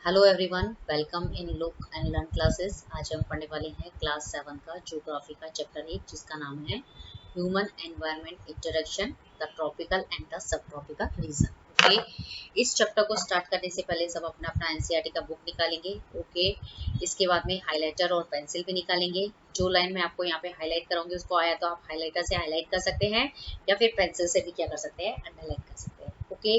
Hello everyone, welcome in look and learn classes. आज हम पढ़ने वाले हैं क्लास 7 का ज्योग्राफी का चैप्टर 8 जिसका नाम है human environment interaction, the tropical and the sub tropical region. Okay, इस चैप्टर को स्टार्ट करने से पहले सब अपना अपना एनसीईआरटी का बुक निकालेंगे। ओके, इसके बाद में हाइलाइटर और पेंसिल भी निकालेंगे। जो लाइन मैं आपको यहाँ पे हाईलाइट करूँगी उसको आया तो आप हाइलाइटर से हाईलाइट कर सकते हैं या फिर पेंसिल से भी क्या कर सकते हैं, अंडरलाइन कर सकते हैं। ओके,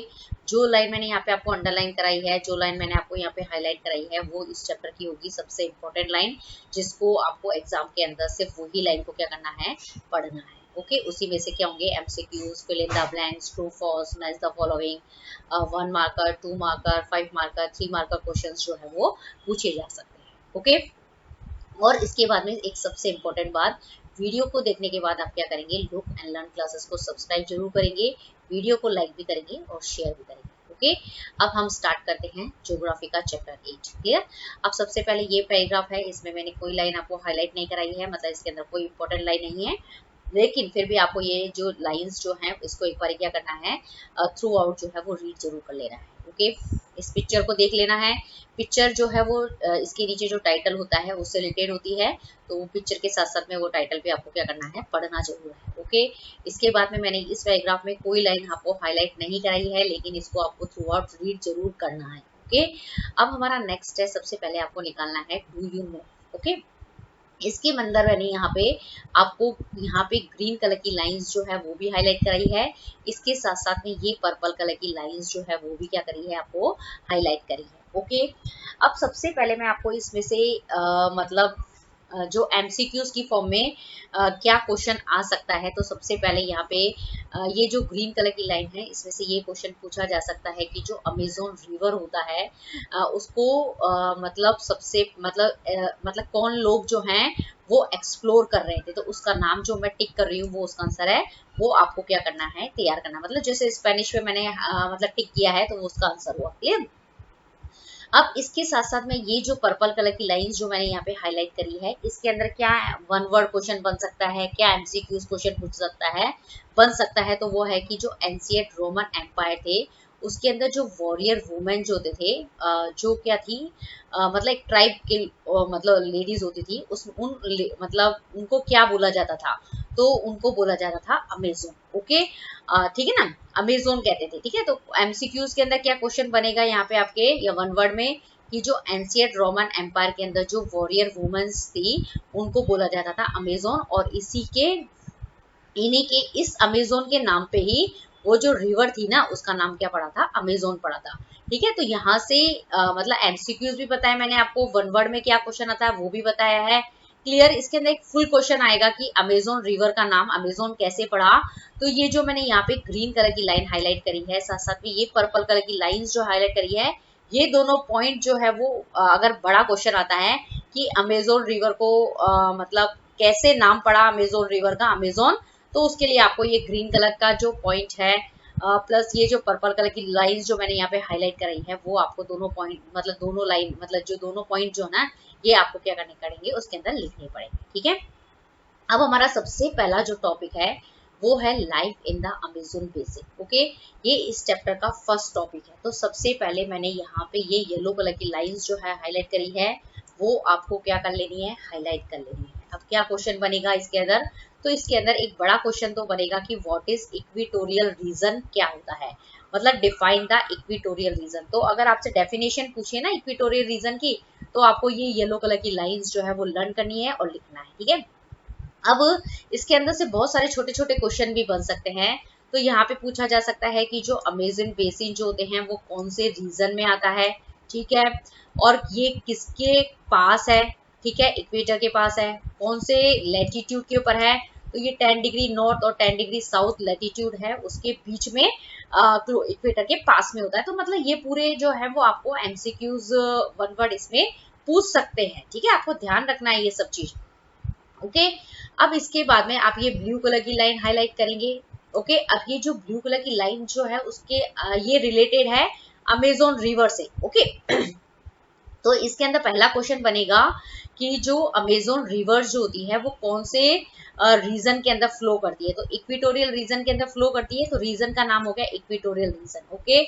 जो लाइन मैंने यहाँ पे आपको अंडरलाइन कराई है, जो लाइन मैंने आपको यहाँ पे हाईलाइट कराई है, वो इस चैप्टर की होगी सबसे इम्पोर्टेंट लाइन, जिसको आपको एग्जाम के अंदर सिर्फ वही लाइन को क्या करना है, पढ़ना है। ओके, उसी में से क्या होंगे MCQs, fill in the blanks, true false, match the following, 1 marker, 2 marker, 5 marker, 3 marker questions जो है वो पूछे जा सकते हैं। ओके, और इसके बाद में एक सबसे इम्पोर्टेंट बात, वीडियो को देखने के बाद आप क्या करेंगे, लुक एंड लर्न क्लासेस को सब्सक्राइब जरूर करेंगे, वीडियो को लाइक भी करेंगे और शेयर भी करेंगे। ओके, अब हम स्टार्ट करते हैं ज्योग्राफी का चैप्टर 8। क्लियर। अब सबसे पहले ये पैराग्राफ है, इसमें मैंने कोई लाइन आपको हाईलाइट नहीं कराई है, मतलब इसके अंदर कोई इंपॉर्टेंट लाइन नहीं है, लेकिन फिर भी आपको ये जो लाइंस जो हैं इसको एक बार क्या करना है, थ्रू आउट जो है वो रीड जरूर कर लेना है। ओके, इस पिक्चर को देख लेना है। पिक्चर जो है वो इसके नीचे जो टाइटल होता है उससे रिलेटेड होती है, तो वो पिक्चर के साथ साथ में वो टाइटल भी आपको क्या करना है, पढ़ना जरूर है। ओके, इसके बाद में मैंने इस पैराग्राफ में कोई लाइन आपको हाईलाइट नहीं कराई है, लेकिन इसको आपको थ्रू आउट रीड जरूर करना है। ओके, अब हमारा नेक्स्ट है, सबसे पहले आपको निकालना है डू यू नो। ओके, इसके अंदर मैंने यहाँ पे आपको यहाँ पे ग्रीन कलर की लाइंस जो है वो भी हाईलाइट कराई है, इसके साथ साथ में ये पर्पल कलर की लाइंस जो है वो भी क्या करी है, आपको हाईलाइट करी है। ओके, अब सबसे पहले मैं आपको इसमें से मतलब जो एमसीक्यूज की फॉर्म में क्या क्वेश्चन आ सकता है, तो सबसे पहले यहाँ पे ये जो ग्रीन कलर की लाइन है इसमें से ये क्वेश्चन पूछा जा सकता है कि जो अमेज़न रिवर होता है उसको मतलब सबसे मतलब कौन लोग जो हैं वो एक्सप्लोर कर रहे थे, तो उसका नाम जो मैं टिक कर रही हूँ वो उसका आंसर है, वो आपको क्या करना है, तैयार करना। मतलब जैसे स्पेनिश में मैंने मतलब टिक किया है तो वो उसका आंसर हुआ। क्लियर। अब इसके साथ साथ में ये जो पर्पल कलर की लाइंस जो मैंने यहाँ पे हाईलाइट करी है, इसके अंदर क्या वन वर्ड क्वेश्चन बन सकता है, क्या एमसीक्यूज क्वेश्चन पूछ सकता है, बन सकता है, तो वो है कि जो एंशिएंट रोमन एम्पायर थे उसके अंदर जो वॉरियर वुमेन जो होते थे, जो क्या थी, मतलब एक ट्राइब के मतलब लेडीज होती थी, उस मतलब उनको क्या बोला जाता था, तो उनको बोला जाता था अमेज़न। ओके, ठीक है ना, अमेज़न कहते थे। ठीक है, तो एमसीक्यूज के अंदर क्या क्वेश्चन बनेगा यहाँ पे आपके, या वन वर्ड में, कि जो एंशिएंट रोमन एम्पायर के अंदर जो वॉरियर वुमेन्स थी उनको बोला जाता था अमेज़न, और इन्हीं के इस अमेज़न के नाम पे ही वो जो रिवर थी ना उसका नाम क्या पड़ा था, अमेज़न पड़ा था। ठीक है, तो यहाँ से मतलब एमसीक्यूज भी बताया मैंने आपको, वन वर्ड में क्या क्वेश्चन आता है वो भी बताया है। क्लियर। इसके अंदर एक फुल क्वेश्चन आएगा कि अमेज़न रिवर का नाम अमेज़न कैसे पड़ा, तो ये जो मैंने यहाँ पे ग्रीन कलर की लाइन हाईलाइट करी है, साथ साथ में ये पर्पल कलर की लाइंस जो हाईलाइट करी है, ये दोनों पॉइंट जो है वो अगर बड़ा क्वेश्चन आता है कि अमेज़न रिवर को मतलब कैसे नाम पड़ा अमेज़न रिवर का, अमेज़न, तो उसके लिए आपको ये ग्रीन कलर का जो पॉइंट है प्लस ये जो पर्पल कलर की लाइंस जो मैंने यहाँ पे हाईलाइट कराई है, वो आपको दोनों पॉइंट मतलब दोनों लाइन मतलब जो दोनों पॉइंट जो ना, ये आपको क्या करने पड़ेंगे, उसके अंदर लिखने पड़ेंगे। ठीक है, अब हमारा सबसे पहला जो टॉपिक है वो है life in the Amazon basin. Okay, ये इस चैप्टर का फर्स्ट टॉपिक है। तो सबसे पहले मैंने यहाँ पे ये येलो कलर की लाइंस जो है हाईलाइट करी है, वो आपको क्या कर लेनी है, हाईलाइट कर लेनी है। अब क्या क्वेश्चन बनेगा इसके अंदर, तो इसके अंदर एक बड़ा क्वेश्चन तो बनेगा कि व्हाट इज इक्वेटोरियल रीजन, क्या होता है, मतलब डिफाइन द इक्वेटोरियल रीजन। तो अगर आपसे डेफिनेशन पूछे ना इक्वेटोरियल रीजन की, तो आपको ये येलो कलर की लाइंस जो है वो लर्न करनी है और लिखना है। ठीक है, अब इसके अंदर से बहुत सारे छोटे छोटे क्वेश्चन भी बन सकते हैं। तो यहाँ पे पूछा जा सकता है कि जो अमेज़न बेसिन जो होते हैं वो कौन से रीजन में आता है, ठीक है, और ये किसके पास है, ठीक है, इक्वेटर के पास है, कौन से लैटिट्यूड के ऊपर है, तो ये 10 डिग्री नॉर्थ और 10 डिग्री साउथ लैटिट्यूड है, उसके बीच में इक्वेटर के पास में होता है। तो मतलब ये पूरे जो है वो आपको एमसीक्यूज वन वर्ड इसमें पूछ सकते हैं। ठीक है, आपको ध्यान रखना है ये सब चीज। ओके, अब इसके बाद में आप ये ब्लू कलर की लाइन हाईलाइट करेंगे। ओके, अब ये जो ब्लू कलर की लाइन जो है उसके ये रिलेटेड है अमेज़न रिवर से। ओके, तो इसके अंदर पहला क्वेश्चन बनेगा कि जो अमेजोन रिवर जो होती है वो कौन से रीजन के अंदर फ्लो करती है। तो इक्वेटोरियल रीजन के अंदर फ्लो करती है, तो रीजन का नाम हो गया इक्वेटोरियल रीजन। ओके,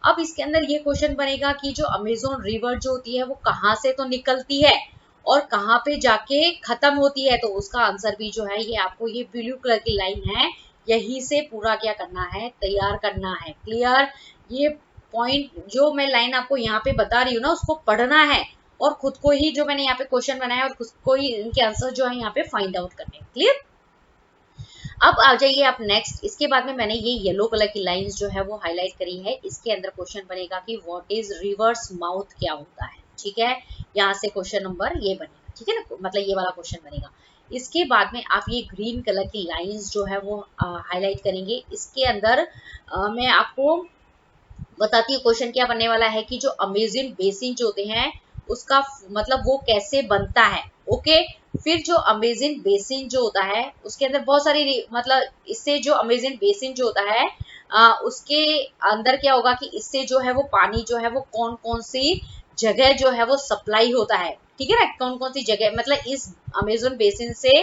अब इसके अंदर ये क्वेश्चन बनेगा कि जो अमेजोन रिवर जो होती है वो कहाँ से तो निकलती है और कहाँ पे जाके खत्म होती है। तो उसका आंसर भी जो है ये आपको ये ब्लू कलर की लाइन है, यही से पूरा क्या करना है, तैयार करना है। क्लियर, ये पॉइंट जो मैं लाइन आपको यहाँ पे बता रही हूँ ना उसको पढ़ना है और खुद को ही जो मैंने यहाँ पे क्वेश्चन बनाया और खुद को ही इनके आंसर जो है यहाँ पे फाइंड आउट करने। क्लियर, अब आ जाइए आप नेक्स्ट। इसके बाद में मैंने ये येलो कलर की लाइंस जो है वो हाईलाइट करी है। इसके अंदर क्वेश्चन बनेगा कि व्हाट इज रिवर्स माउथ क्या होता है। ठीक है, यहाँ से क्वेश्चन नंबर ये बनेगा। ठीक है ना, मतलब ये वाला क्वेश्चन बनेगा। इसके बाद में आप ये ग्रीन कलर की लाइंस जो है वो हाईलाइट करेंगे। इसके अंदर मैं आपको बताती हूँ क्वेश्चन क्या बनने वाला है कि जो अमेजन बेसिन जो होते हैं उसका मतलब वो कैसे बनता है। ओके, फिर जो अमेजन बेसिन जो होता है उसके अंदर बहुत सारी मतलब इससे जो अमेजन बेसिन जो होता है उसके अंदर क्या होगा कि इससे जो है वो पानी जो है वो कौन कौन सी जगह जो है वो सप्लाई होता है। ठीक है ना, कौन कौन सी जगह मतलब इस अमेजन बेसिन से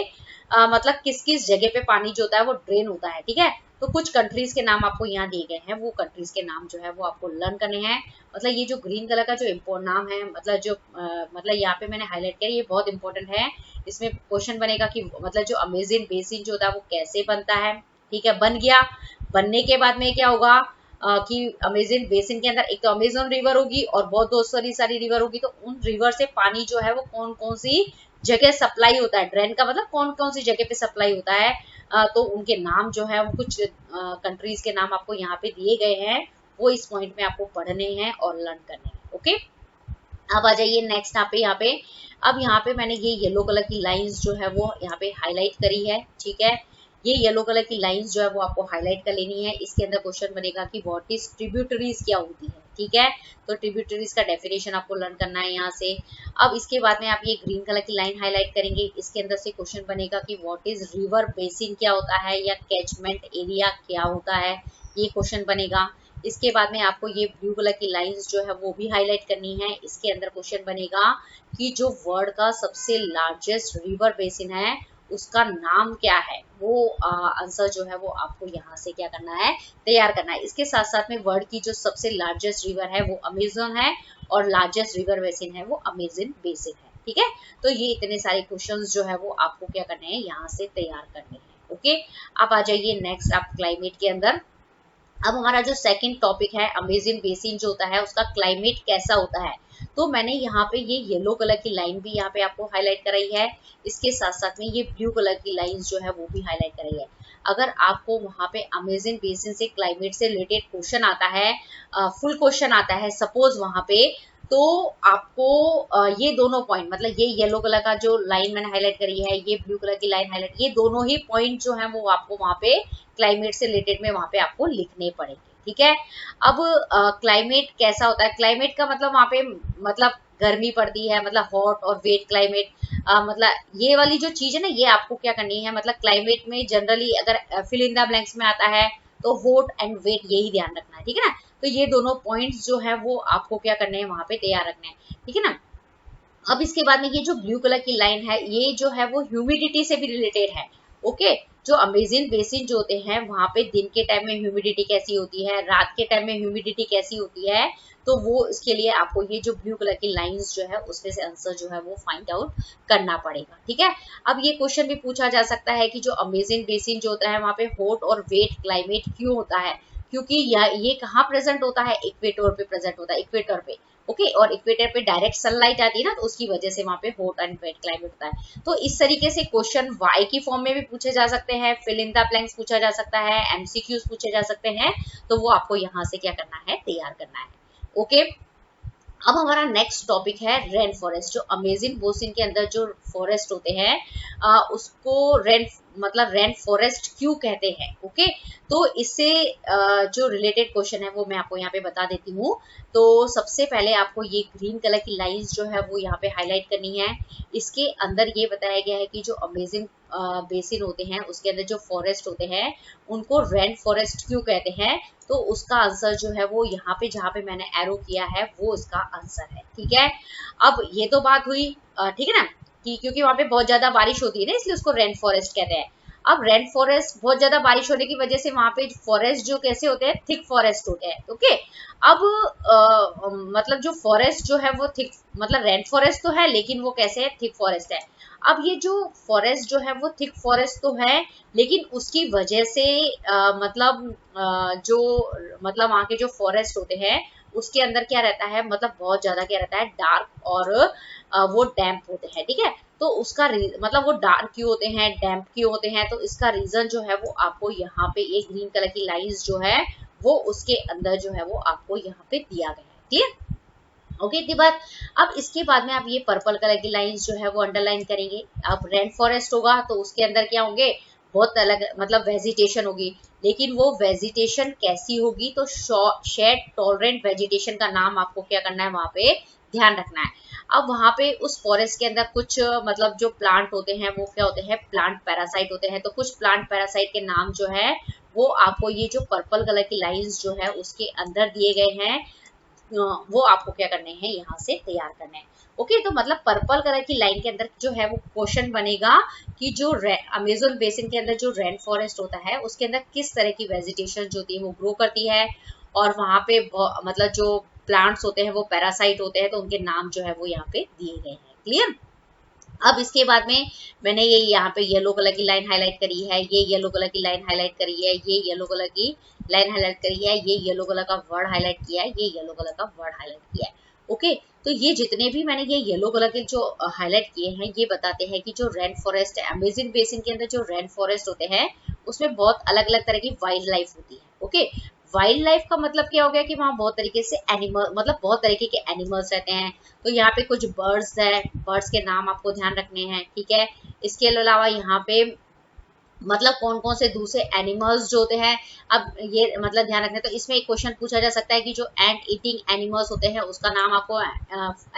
मतलब किस किस जगह पे पानी जो होता है वो ड्रेन होता है। ठीक है, तो कुछ कंट्रीज के नाम आपको यहाँ दिए गए हैं, वो कंट्रीज के नाम जो है वो आपको लर्न करने हैं। मतलब ये जो ग्रीन कलर का जो नाम है मतलब जो मतलब यहाँ पे मैंने हाईलाइट किया ये बहुत इंपॉर्टेंट है। इसमें क्वेश्चन बनेगा कि मतलब जो अमेजन बेसिन जो होता है वो कैसे बनता है। ठीक है, बन गया। बनने के बाद में क्या होगा कि अमेजन बेसिन के अंदर एक तो अमेजन रिवर होगी और बहुत सारी रिवर होगी। तो उन रिवर से पानी जो है वो कौन कौन सी जगह सप्लाई होता है, ड्रेन का मतलब कौन कौन सी जगह पे सप्लाई होता है। तो उनके नाम जो है वो कुछ कंट्रीज के नाम आपको यहाँ पे दिए गए हैं, वो इस पॉइंट में आपको पढ़ने हैं और लर्न करने हैं। ओके, अब आ जाइए नेक्स्ट यहाँ पे। अब यहाँ पे मैंने ये येलो कलर की लाइंस जो है वो यहाँ पे हाईलाइट करी है। ठीक है, ये येलो कलर की लाइंस जो है वो आपको हाईलाइट कर लेनी है। इसके अंदर क्वेश्चन बनेगा कि व्हाट इज ट्रिब्यूटरीज क्या होती है। ठीक है, तो ट्रिब्यूटरीज का डेफिनेशन आपको लर्न करना है यहाँ से। अब इसके बाद में आप ये ग्रीन कलर की लाइन हाईलाइट करेंगे। इसके अंदर से क्वेश्चन बनेगा कि व्हाट इज रिवर बेसिन क्या होता है या कैचमेंट एरिया क्या होता है, ये क्वेश्चन बनेगा। इसके बाद में आपको ये ब्लू कलर की लाइंस जो है वो भी हाईलाइट करनी है। इसके अंदर क्वेश्चन बनेगा कि जो वर्ल्ड का सबसे लार्जेस्ट रिवर बेसिन है उसका नाम क्या है। वो आंसर जो है वो आपको यहाँ से क्या करना है, तैयार करना है। इसके साथ साथ में वर्ल्ड की जो सबसे लार्जेस्ट रिवर है वो अमेजन है और लार्जेस्ट रिवर बेसिन है वो अमेजन बेसिन है। ठीक है, तो ये इतने सारे क्वेश्चंस जो है वो आपको क्या करने हैं, यहाँ से तैयार करने हैं। ओके, आप आ जाइए नेक्स्ट आप क्लाइमेट के अंदर। अब हमारा जो सेकंड टॉपिक है अमेजन बेसिन जो होता है उसका क्लाइमेट कैसा होता है। तो मैंने यहाँ पे ये येलो कलर की लाइन भी यहाँ पे आपको हाईलाइट कराई है। इसके साथ साथ में ये ब्लू कलर की लाइन जो है वो भी हाईलाइट कराई है। अगर आपको वहाँ पे अमेजन बेसिन से क्लाइमेट से रिलेटेड क्वेश्चन आता है, फुल क्वेश्चन आता है सपोज वहाँ पे, तो आपको ये दोनों पॉइंट मतलब ये येलो कलर का जो लाइन मैंने हाईलाइट करी है, ये ब्लू कलर की लाइन हाईलाइट, ये दोनों ही पॉइंट जो है वो आपको वहाँ पे क्लाइमेट से रिलेटेड में वहाँ पे आपको लिखने पड़ेंगे। ठीक है, अब क्लाइमेट कैसा होता है, क्लाइमेट का मतलब वहाँ पे मतलब गर्मी पड़ती है, मतलब हॉट और वेट क्लाइमेट। मतलब ये वाली जो चीज है ना ये आपको क्या करनी है, मतलब क्लाइमेट में जनरली अगर फिल इन द ब्लैंक्स में आता है तो हॉट एंड वेट यही ध्यान रखना है। ठीक है ना, तो ये दोनों पॉइंट्स जो है वो आपको क्या करने हैं, वहां पे तैयार रखने हैं। ठीक है ना, अब इसके बाद में ये जो ब्लू कलर की लाइन है ये जो है वो ह्यूमिडिटी से भी रिलेटेड है। ओके, जो अमेजन बेसिन जो होते हैं वहां पे दिन के टाइम में ह्यूमिडिटी कैसी होती है, रात के टाइम में ह्यूमिडिटी कैसी होती है, तो वो इसके लिए आपको ये जो ब्लू कलर की लाइंस जो है उसमें से आंसर जो है वो फाइंड आउट करना पड़ेगा। ठीक है, अब ये क्वेश्चन भी पूछा जा सकता है कि जो अमेजन बेसिन जो होता है वहां पे हॉट और वेट क्लाइमेट क्यों होता है, क्योंकि ये कहाँ प्रेजेंट होता है, इक्वेटर पे प्रेजेंट होता है, इक्वेटर पे। ओके, और इक्वेटर पे डायरेक्ट सनलाइट आती है ना, तो उसकी वजह से वहां पे हॉट एंड वेट क्लाइमेट होता है। तो इस तरीके से क्वेश्चन वाई की फॉर्म में भी पूछे जा सकते हैं, फिल इन द ब्लैंक्स पूछा जा सकता है, एमसीक्यूज पूछे जा सकते हैं। तो वो आपको यहाँ से क्या करना है, तैयार करना है। ओके, अब हमारा नेक्स्ट टॉपिक है रेन फॉरेस्ट। जो अमेजन बेसिन के अंदर जो फॉरेस्ट होते हैं उसको रेन फॉरेस्ट क्यों कहते हैं। ओके, तो इससे जो रिलेटेड क्वेश्चन है वो मैं आपको यहाँ पे बता देती हूँ। तो सबसे पहले आपको ये ग्रीन कलर की लाइंस जो है वो यहाँ पे हाईलाइट करनी है। इसके अंदर ये बताया गया है कि जो अमेजन बेसिन होते हैं उसके अंदर जो फॉरेस्ट होते हैं उनको रेन फॉरेस्ट क्यों कहते हैं। तो उसका आंसर जो है वो यहाँ पे जहाँ पे मैंने एरो किया है वो इसका आंसर है। ठीक है, अब ये तो बात हुई ठीक है ना, कि क्योंकि वहां पे बहुत ज्यादा बारिश होती है ना, इसलिए उसको रेन फॉरेस्ट कहते हैं। अब रेन फॉरेस्ट बहुत ज्यादा बारिश होने की वजह से वहां पे फॉरेस्ट जो कैसे होते हैं, थिक फॉरेस्ट होते हैं। ओके, अब मतलब जो फॉरेस्ट जो है वो थिक, मतलब रेन फॉरेस्ट तो है लेकिन वो कैसे है, थिक फॉरेस्ट है। अब ये जो फॉरेस्ट जो है वो थिक फॉरेस्ट तो है, लेकिन उसकी वजह से जो मतलब वहाँ के जो फॉरेस्ट होते हैं उसके अंदर क्या रहता है, मतलब बहुत ज्यादा क्या रहता है, डार्क और वो डैम्प होते हैं। ठीक है, तो उसका मतलब वो डार्क क्यों होते हैं, डैम्प क्यों होते हैं, तो इसका रीजन जो है वो आपको यहाँ पे एक ग्रीन कलर की लाइंस जो है वो उसके अंदर जो है वो आपको यहाँ पे दिया गया है। क्लियर? ओके, इतनी बात। अब इसके बाद में आप ये पर्पल कलर की लाइंस जो है वो अंडरलाइन करेंगे। अब रेन फॉरेस्ट होगा तो उसके अंदर क्या होंगे, बहुत अलग मतलब वेजिटेशन होगी, लेकिन वो वेजिटेशन कैसी होगी, तो शेड टॉलरेंट वेजिटेशन का नाम आपको क्या करना है, वहां पे ध्यान रखना है। अब वहां पे उस फॉरेस्ट के अंदर कुछ मतलब जो प्लांट होते हैं वो क्या होते हैं, प्लांट पैरासाइट होते हैं। तो कुछ प्लांट पैरासाइट के नाम जो है वो आपको ये जो पर्पल कलर की लाइंस जो है उसके अंदर दिए गए हैं, वो आपको क्या करने हैं, यहाँ से तैयार करने हैं। ओके, तो मतलब पर्पल कलर की लाइन के अंदर जो है वो क्वेश्चन बनेगा कि जो अमेज़न बेसिन के अंदर जो रेन फॉरेस्ट होता है उसके अंदर किस तरह की वेजिटेशन जो होती है वो ग्रो करती है, और वहां पे मतलब जो प्लांट्स होते हैं वो पैरासाइट होते हैं, तो उनके नाम जो है वो यहाँ पे दिए गए हैं। क्लियर? अब इसके बाद में मैंने ये यहाँ पे येलो कलर की लाइन हाईलाइट करी है, ये येलो कलर की लाइन हाईलाइट करी है, ये येलो कलर की लाइन हाईलाइट करी है, ये येलो कलर का वर्ड हाईलाइट किया है, ये येलो कलर का वर्ड हाईलाइट किया है। ओके, तो ये जितने भी मैंने ये येलो कलर के जो हाईलाइट किए हैं ये बताते हैं कि जो रेन फॉरेस्ट है, अमेज़न बेसिन के अंदर जो रेन फॉरेस्ट होते हैं उसमें बहुत अलग अलग तरह की वाइल्ड लाइफ होती है। ओके, वाइल्ड लाइफ का मतलब क्या हो गया कि वहाँ बहुत तरीके से एनिमल, मतलब बहुत तरीके के एनिमल्स रहते हैं। तो यहाँ पे कुछ बर्ड्स है, बर्ड्स के नाम आपको ध्यान रखने हैं। ठीक है, इसके अलावा यहाँ पे मतलब कौन कौन से दूसरे एनिमल्स जो होते हैं, अब ये मतलब ध्यान रखना है। तो इसमें एक क्वेश्चन पूछा जा सकता है कि जो एंट ईटिंग एनिमल्स होते हैं उसका नाम आपको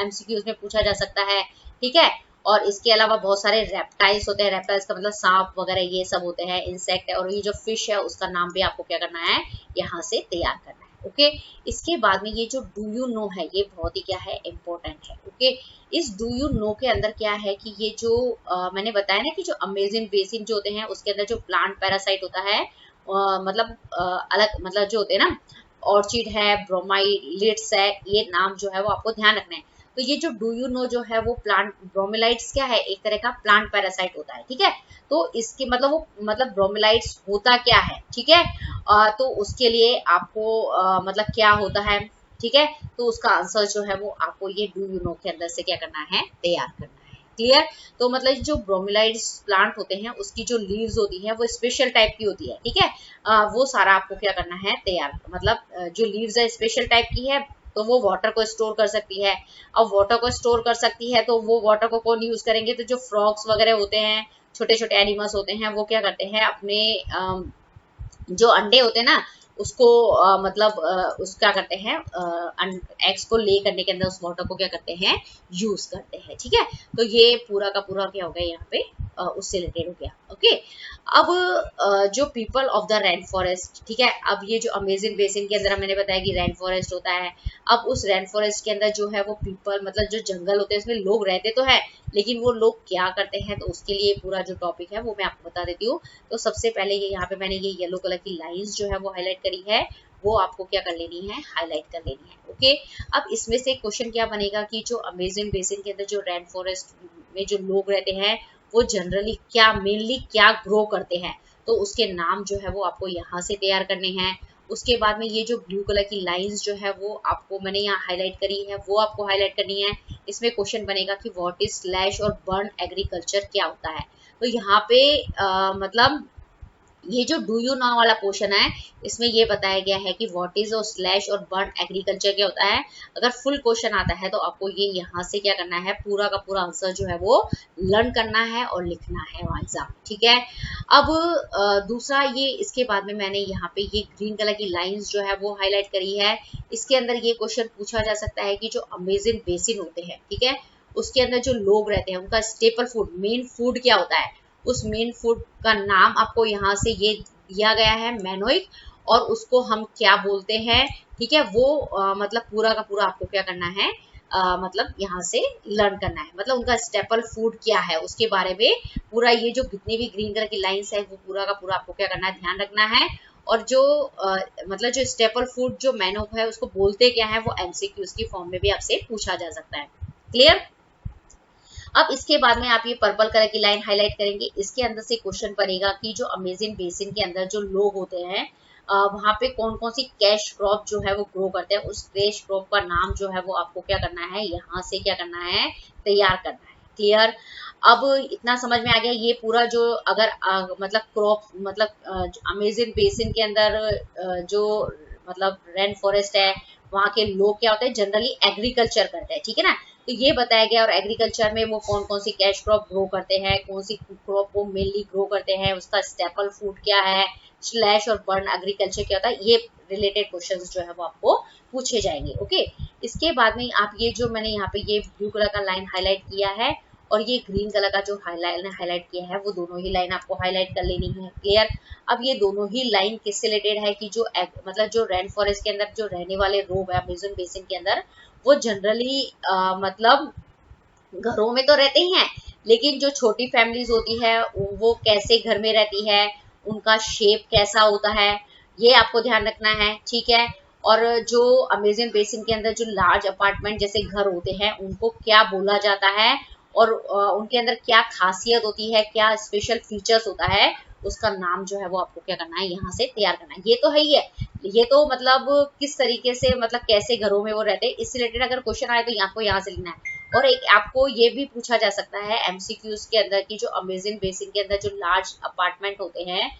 एमसीक्यूज में पूछा जा सकता है। ठीक है, और इसके अलावा बहुत सारे रेप्टाइल्स होते हैं, रेप्टाइल्स का मतलब सांप वगैरह ये सब होते हैं, इंसेक्ट है, और ये जो फिश है उसका नाम भी आपको क्या करना है, यहाँ से तैयार करना है। ओके, इसके बाद में ये जो डू यू नो है ये बहुत ही क्या है, इम्पोर्टेंट है। ओके, इस डू यू नो के अंदर क्या है कि ये जो मैंने बताया ना कि जो अमेज़न बेसिन जो होते हैं उसके अंदर जो प्लांट पैरासाइट होता है, मतलब अलग मतलब जो होते हैं ना, ऑर्चिड है, ब्रोमाइलिड्स है, ये नाम जो है वो आपको ध्यान रखना है। तो ये जो डू यू नो जो है वो प्लांट ब्रोमेलाइट्स क्या है, एक तरह का प्लांट पैरासाइट होता है। ठीक है, तो इसके मतलब वो मतलब ब्रोमेलाइट्स होता क्या है, ठीक है, तो उसके लिए आपको मतलब क्या होता है, ठीक है, तो उसका आंसर जो है वो आपको ये डू यू नो के अंदर से क्या करना है, तैयार करना है। क्लियर? तो मतलब जो ब्रोमेलाइड्स प्लांट होते हैं उसकी जो लीव्स होती है वो स्पेशल टाइप की होती है। ठीक है, वो सारा आपको क्या करना है, तैयार, मतलब जो लीव्स है स्पेशल टाइप की है तो वो वाटर को स्टोर कर सकती है। अब वाटर को स्टोर कर सकती है तो वो वाटर को कौन यूज करेंगे, तो जो फ्रॉग्स वगैरह होते हैं, छोटे छोटे एनिमल्स होते हैं, वो क्या करते हैं अपने जो अंडे होते हैं ना उसको मतलब उस क्या करते हैं, एग्स को ले करने के अंदर उस वाटर को क्या करते हैं, यूज करते हैं। ठीक है, तो ये पूरा का पूरा क्या हो गया यहाँ पे उससे रिलेटेड हो गया। ओके, अब जो people of the rain forest, ठीक है, अब ये जो अमेज़न बेसिन के अंदर मैंने बताया कि रेन फॉरेस्ट होता है। अब उस रेन फॉरेस्ट के अंदर जो है वो पीपल मतलब जो जंगल होते हैं उसमें लोग रहते तो है, लेकिन वो लोग क्या करते हैं, तो उसके लिए पूरा जो टॉपिक है वो मैं आपको बता देती हूँ। तो सबसे पहले ये यहाँ पे मैंने ये येलो कलर की लाइंस जो है वो हाईलाइट करी है, वो आपको क्या कर लेनी है, हाईलाइट कर लेनी है। ओके, अब इसमें से क्वेश्चन क्या बनेगा कि जो अमेज़न बेसिन के अंदर जो रेन फॉरेस्ट में जो लोग रहते हैं वो जनरली क्या मेनली क्या ग्रो करते हैं, तो उसके नाम जो है वो आपको यहाँ से तैयार करने हैं। उसके बाद में ये जो ब्लू कलर की लाइंस जो है वो आपको मैंने यहाँ हाईलाइट करी है, वो आपको हाईलाइट करनी है। इसमें क्वेश्चन बनेगा कि व्हाट इज स्लैश और बर्न एग्रीकल्चर क्या होता है। तो यहाँ पे मतलब ये जो डू यू नो वाला पोर्शन है इसमें ये बताया गया है कि व्हाट इज और स्लैश और बर्न एग्रीकल्चर क्या होता है। अगर फुल क्वेश्चन आता है तो आपको ये यहाँ से क्या करना है, पूरा का पूरा आंसर जो है वो लर्न करना है और लिखना है वहाँ एग्जाम। ठीक है, अब दूसरा ये इसके बाद में मैंने यहाँ पे ये ग्रीन कलर की लाइंस जो है वो हाईलाइट करी है। इसके अंदर ये क्वेश्चन पूछा जा सकता है कि जो अमेज़न बेसिन होते हैं, ठीक है, उसके अंदर जो लोग रहते हैं उनका स्टेपल फूड, मेन फूड क्या होता है, उस मेन फूड का नाम आपको यहाँ से ये दिया गया है, मैनोइक, और उसको हम क्या बोलते हैं। ठीक है, वो मतलब पूरा का पूरा आपको क्या करना है, मतलब यहाँ से लर्न करना है, मतलब उनका स्टेपल फूड क्या है उसके बारे में पूरा, ये जो जितनी भी ग्रीन कलर की लाइंस है वो पूरा का पूरा आपको क्या करना है, ध्यान रखना है। और जो मतलब जो स्टेपल फूड जो मेनू है उसको बोलते क्या है, वो एमसीक्यूज की फॉर्म में भी आपसे पूछा जा सकता है। क्लियर। अब इसके बाद में आप ये पर्पल कलर की लाइन हाईलाइट करेंगे, इसके अंदर से क्वेश्चन बनेगा कि जो अमेजिंग बेसिन के अंदर जो लोग होते हैं वहां पे कौन कौन सी कैश क्रॉप जो है वो ग्रो करते हैं, उस कैश क्रॉप का नाम जो है वो आपको क्या करना है, यहाँ से क्या करना है, तैयार करना है। क्लियर। अब इतना समझ में आ गया, ये पूरा जो अगर मतलब क्रॉप मतलब अमेजिंग बेसिन के अंदर जो मतलब रेन फॉरेस्ट है वहाँ के लोग क्या होते हैं, जनरली एग्रीकल्चर करते हैं, ठीक है ना। तो ये बताया गया, और एग्रीकल्चर में वो कौन कौन सी कैश क्रॉप ग्रो करते हैं, कौन सी क्रॉप वो मेनली ग्रो करते हैं, उसका स्टेपल फूड क्या है, स्लैश और बर्न एग्रीकल्चर क्या होता है, ये रिलेटेड क्वेश्चंस जो है वो आपको पूछे जाएंगे। ओके। इसके बाद में आप ये जो मैंने यहाँ पे ये ब्लू कलर का लाइन हाईलाइट किया है और ये ग्रीन कलर का जो हाईलाइट किया है वो दोनों ही लाइन आपको हाईलाइट कर लेनी है। क्लियर। अब ये दोनों ही लाइन किससे रिलेटेड है कि जो मतलब जो रेन फॉरेस्ट के अंदर जो रहने वाले लोग है अमेज़न बेसिन के अंदर, वो जनरली मतलब घरों में तो रहते ही हैं, लेकिन जो छोटी फैमिलीज होती है वो कैसे घर में रहती है, उनका शेप कैसा होता है, ये आपको ध्यान रखना है। ठीक है। और जो अमेज़न बेसिन के अंदर जो लार्ज अपार्टमेंट जैसे घर होते हैं उनको क्या बोला जाता है, और उनके अंदर क्या खासियत होती है, क्या स्पेशल फीचर्स होता है, उसका नाम जो है वो आपको क्या करना है, यहाँ से तैयार करना है। ये तो है ही है, ये तो मतलब किस तरीके से मतलब कैसे घरों में वो रहते हैं इससे रिलेटेड अगर क्वेश्चन आए तो आपको यहाँ से लिखना है। और एक आपको ये भी पूछा जा सकता है एमसीक्यूज के अंदर कि जो अमेजिंग बेसिन के अंदर जो लार्ज अपार्टमेंट होते हैं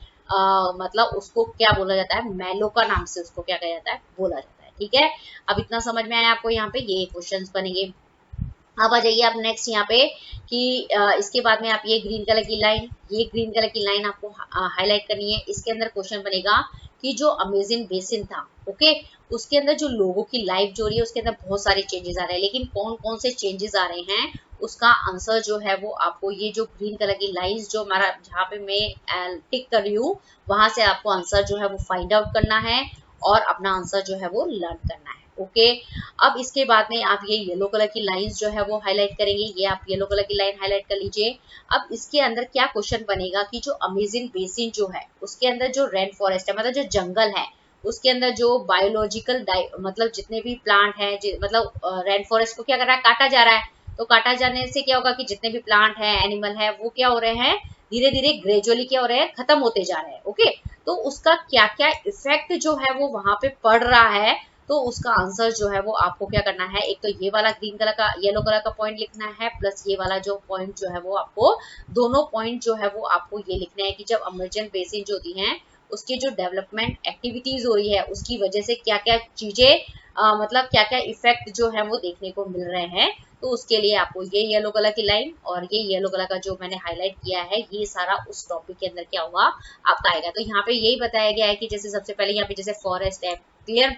मतलब उसको क्या बोला जाता है, मैलो का नाम से उसको क्या कहा जाता है, बोला जाता है। ठीक है। अब इतना समझ में आया आपको, यहाँ पे ये क्वेश्चंस बनेंगे। अब आ जाइए आप नेक्स्ट यहाँ पे कि इसके बाद में आप ये ग्रीन कलर की लाइन, ये ग्रीन कलर की लाइन आपको हाईलाइट करनी है। इसके अंदर क्वेश्चन बनेगा कि जो अमेजिंग बेसिन था, ओके, उसके अंदर जो लोगों की लाइफ जो रही है उसके अंदर बहुत सारे चेंजेस आ रहे हैं, लेकिन कौन कौन से चेंजेस आ रहे हैं उसका आंसर जो है वो आपको ये जो ग्रीन कलर की लाइंस जो हमारा जहाँ पे मैं टिक कर रही हूँ वहां से आपको आंसर जो है वो फाइंड आउट करना है और अपना आंसर जो है वो लर्न करना है। ओके। अब इसके बाद में आप ये येलो कलर की लाइंस जो है वो हाईलाइट करेंगे, ये आप येलो कलर की लाइन हाईलाइट कर लीजिए। अब इसके अंदर क्या क्वेश्चन बनेगा कि जो अमेजिंग बेसिन जो है उसके अंदर जो रेन फॉरेस्ट है मतलब जो जंगल है उसके अंदर जो बायोलॉजिकल मतलब जितने भी प्लांट है मतलब रेन फॉरेस्ट को क्या कर रहा है, काटा जा रहा है। तो काटा जाने से क्या होगा कि जितने भी प्लांट है एनिमल है वो क्या हो रहे हैं, धीरे धीरे ग्रेजुअली क्या हो रहे हैं, खत्म होते जा रहे हैं। ओके। तो उसका क्या क्या इफेक्ट जो है वो वहां पे पड़ रहा है, तो उसका आंसर जो है वो आपको क्या करना है, एक तो ये वाला ग्रीन कलर का येलो कलर का पॉइंट लिखना है, प्लस ये वाला जो पॉइंट जो है वो आपको दोनों पॉइंट जो है वो आपको ये लिखना है कि जब अमेज़न बेसिन जो होती हैं उसकी जो डेवलपमेंट एक्टिविटीज हो रही है उसकी वजह से क्या क्या चीजें मतलब क्या क्या इफेक्ट जो है वो देखने को मिल रहे हैं। तो उसके लिए आपको ये येलो कलर की लाइन और ये येलो कलर का जो मैंने हाईलाइट किया है ये सारा उस टॉपिक के अंदर क्या होगा आपका आएगा। तो यहाँ पे यही बताया गया है कि जैसे सबसे पहले यहाँ पे जैसे फॉरेस्ट है। क्लियर।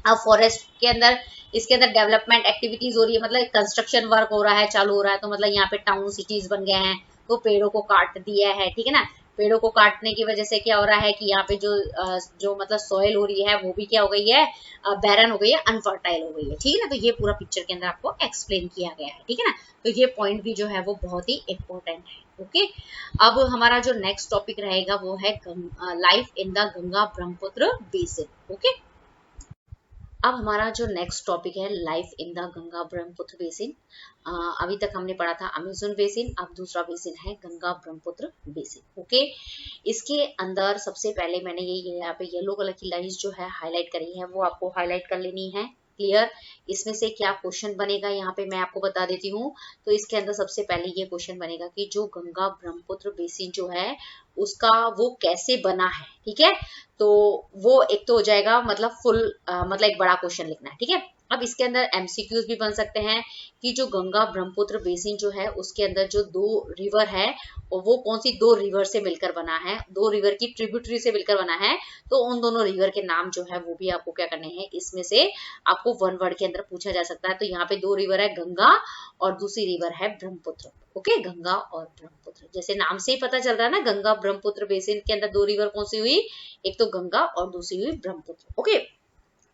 अब फॉरेस्ट के अंदर इसके अंदर डेवलपमेंट एक्टिविटीज हो रही है, मतलब कंस्ट्रक्शन वर्क हो रहा है, चालू हो रहा है, तो मतलब यहाँ पे टाउन सिटीज बन गए हैं, तो पेड़ों को काट दिया है। ठीक है ना। पेड़ों को काटने की वजह से क्या हो रहा है कि यहाँ पे जो मतलब सॉइल हो रही है वो भी क्या हो गई है, बैरन हो गई है, अनफर्टाइल हो गई है। ठीक है ना। तो ये पूरा पिक्चर के अंदर आपको एक्सप्लेन किया गया है। ठीक है ना। तो ये पॉइंट भी जो है वो बहुत ही इंपॉर्टेंट है। ओके। अब हमारा जो नेक्स्ट टॉपिक रहेगा वो है life in the Ganga Brahmaputra basin. Okay. अब हमारा जो नेक्स्ट टॉपिक है life in the Ganga Brahmaputra basin. अभी तक हमने पढ़ा था अमेज़न बेसिन, अब दूसरा बेसिन है गंगा ब्रह्मपुत्र बेसिन। ओके। इसके अंदर सबसे पहले मैंने ये यहाँ पे येलो कलर की लाइंस जो है हाईलाइट करी है वो आपको हाईलाइट कर लेनी है। क्लियर। इसमें से क्या क्वेश्चन बनेगा यहाँ पे मैं आपको बता देती हूँ। तो इसके अंदर सबसे पहले ये क्वेश्चन बनेगा कि जो गंगा ब्रह्मपुत्र बेसिन जो है उसका वो कैसे बना है। ठीक है। तो वो एक तो हो जाएगा मतलब फुल मतलब एक बड़ा क्वेश्चन लिखना है। ठीक है। अब इसके अंदर एमसीक्यूज भी बन सकते हैं कि जो गंगा ब्रह्मपुत्र बेसिन जो है उसके अंदर जो दो रिवर है और वो कौन सी दो रिवर से मिलकर बना है, दो रिवर की ट्रिब्यूटरी से मिलकर बना है, तो उन दोनों रिवर के नाम जो है वो भी आपको क्या करने हैं, इसमें से आपको वन वर्ड के अंदर पूछा जा सकता है। तो यहाँ पे दो रिवर है गंगा और दूसरी रिवर है ब्रह्मपुत्र। ओके। गंगा और ब्रह्मपुत्र जैसे नाम से ही पता चल रहा है ना, गंगा ब्रह्मपुत्र बेसिन के अंदर दो रिवर कौन सी हुई, एक तो गंगा और दूसरी हुई ब्रह्मपुत्र। ओके।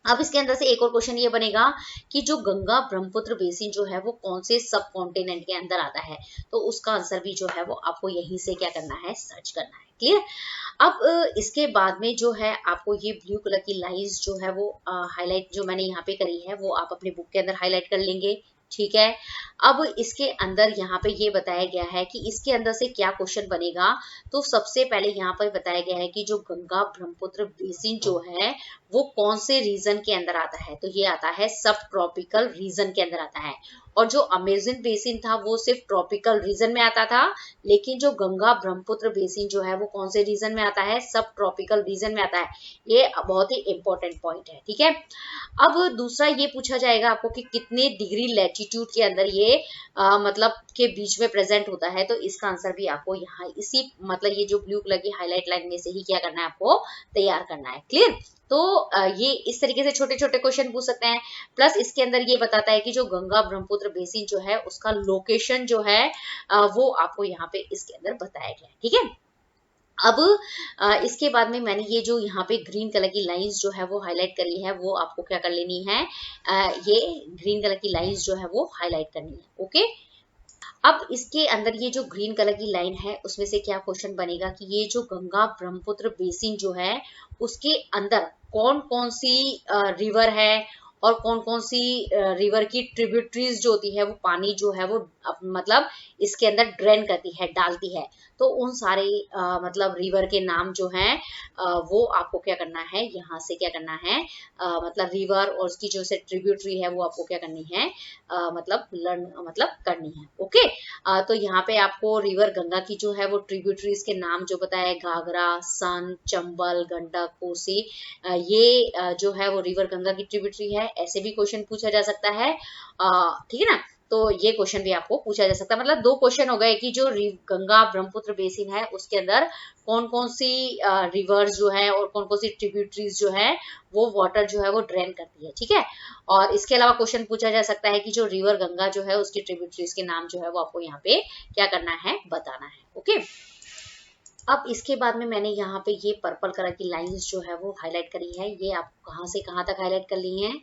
अब इसके अंदर से एक और क्वेश्चन ये बनेगा कि जो गंगा ब्रह्मपुत्र बेसिन जो है वो कौन से सब कॉन्टिनेंट के अंदर आता है, तो उसका आंसर भी जो है वो आपको यहीं से क्या करना है, सर्च करना है। क्लियर। अब इसके बाद में जो है आपको ये ब्लू कलर की लाइंस जो है वो हाईलाइट जो मैंने यहाँ पे करी है वो आप अपने बुक के अंदर हाईलाइट कर लेंगे। ठीक है। अब इसके अंदर यहाँ पे ये बताया गया है कि इसके अंदर से क्या क्वेश्चन बनेगा। तो सबसे पहले यहाँ पर बताया गया है कि जो गंगा ब्रह्मपुत्र बेसिन जो है वो कौन से रीजन के अंदर आता है, तो ये आता है सब ट्रॉपिकल रीजन के अंदर आता है। और जो अमेजन बेसिन था वो सिर्फ ट्रॉपिकल रीजन में आता था, लेकिन जो गंगा ब्रह्मपुत्र बेसिन जो है वो कौन से रीजन में आता है, सब ट्रॉपिकल रीजन में आता है। ये बहुत ही इंपॉर्टेंट पॉइंट है। ठीक है। अब दूसरा ये पूछा जाएगा आपको कि कितने डिग्री लैटिट्यूड के अंदर ये मतलब के बीच में प्रेजेंट होता है, तो इसका आंसर भी आपको यहाँ इसी मतलब ये जो ब्लू कलर की हाईलाइट लाइन में से ही क्या करना है, आपको तैयार करना है। क्लियर। तो ये इस तरीके से छोटे छोटे क्वेश्चन पूछ सकते हैं। प्लस इसके अंदर ये बताता है कि जो गंगा ब्रह्मपुत्र बेसिन जो है उसका लोकेशन जो है वो आपको यहाँ पे इसके अंदर बताया गया है। ठीक है। अब इसके बाद में मैंने ये जो यहाँ पे ग्रीन कलर की लाइंस जो है वो हाईलाइट करी है वो आपको क्या कर लेनी है, ये ग्रीन कलर की लाइंस जो है वो हाईलाइट करनी है। ओके। अब इसके अंदर ये जो ग्रीन कलर की लाइन है उसमें से क्या क्वेश्चन बनेगा कि ये जो गंगा ब्रह्मपुत्र बेसिन जो है उसके अंदर कौन कौन सी रिवर है और कौन कौन सी रिवर की ट्रिब्यूटरीज जो होती है वो पानी जो है वो मतलब इसके अंदर ड्रेन करती है, डालती है। तो उन सारे मतलब रिवर के नाम जो हैं वो आपको क्या करना है, यहाँ से क्या करना है, मतलब रिवर और उसकी जो से ट्रिब्यूटरी है वो आपको क्या करनी है, मतलब लर्न मतलब करनी है। ओके। तो यहाँ पे आपको रिवर गंगा की जो है वो ट्रिब्यूटरीज के नाम जो बताया है, घाघरा, सन, चंबल, गंडक, कोसी, ये जो है वो रिवर गंगा की ट्रिब्यूटरी है। ऐसे भी क्वेश्चन पूछा जा सकता है। ठीक है ना। तो ये क्वेश्चन भी आपको पूछा जा सकता है। मतलब दो क्वेश्चन हो गए कि जो गंगा ब्रह्मपुत्र बेसिन है उसके अंदर कौन कौन सी रिवर्स जो है और कौन कौन सी ट्रिब्यूटरीज जो है वो वाटर जो है वो ड्रेन करती है। ठीक है। और इसके अलावा क्वेश्चन पूछा जा सकता है कि जो रिवर गंगा जो है उसकी ट्रिब्यूटरीज के नाम जो है वो आपको यहाँ पे क्या करना है, बताना है। ओके। अब इसके बाद में मैंने यहाँ पे ये पर्पल कलर की लाइंस जो है वो हाईलाइट करी है। ये आप कहाँ से कहाँ तक हाईलाइट कर ली हैं,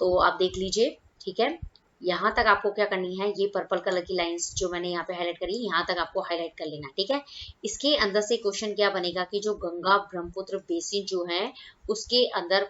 तो आप देख लीजिए। ठीक है। यहाँ तक आपको क्या करनी है, ये पर्पल कलर की लाइंस जो मैंने यहाँ पे हाईलाइट करी, यहाँ तक आपको हाईलाइट कर लेना। ठीक है। इसके अंदर से क्वेश्चन क्या बनेगा कि जो गंगा ब्रह्मपुत्र बेसिन जो है उसके अंदर